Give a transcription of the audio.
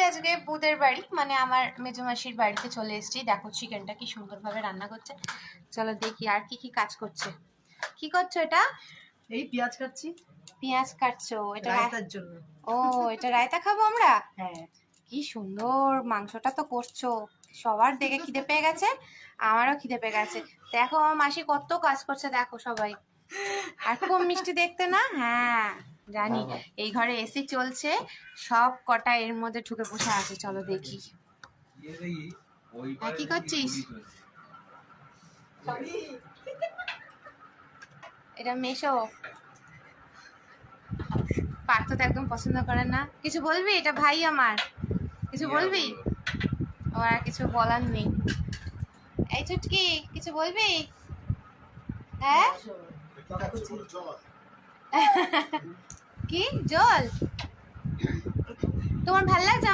আজকে বুদের বাড়ি মানে আমার মেজমাসির বাড়িতে চলে এসেছি। দেখো চিকেনটা কি সুন্দরভাবে রান্না করছে। চলো দেখি আর কি কি কাজ করছে। কি করছো এটা? এই পেঁয়াজ কাটছি। পেঁয়াজ কাটছো? এটা রায়তার জন্য। ও, এটা রায়তা খাবো আমরা? হ্যাঁ। কি সুন্দর মাংসটা তো করছো। সবার দেখে খিদে পেয়ে গেছে, আমারও খিদে পেয়ে গেছে। দেখো আমার মাসি কত কাজ করছে, দেখো সবাই। আর খুব মিষ্টি দেখতে না? হ্যাঁ জানি। এই ঘরে এসি চলছে, সব কটা এর মধ্যে ঢুকে বসে আছে। চলো দেখি। হ্যাঁ, কি করছিস? এটা মেশো। পার্থ তো একদম পছন্দ করে না। কিছু বলবি? এটা ভাই আমার, কিছু বলবি? আমার আর কিছু বলার নেই। এই চুটকি, কিছু বলবি? হ্যাঁ কি জল? তোমার ভাল লাগছে?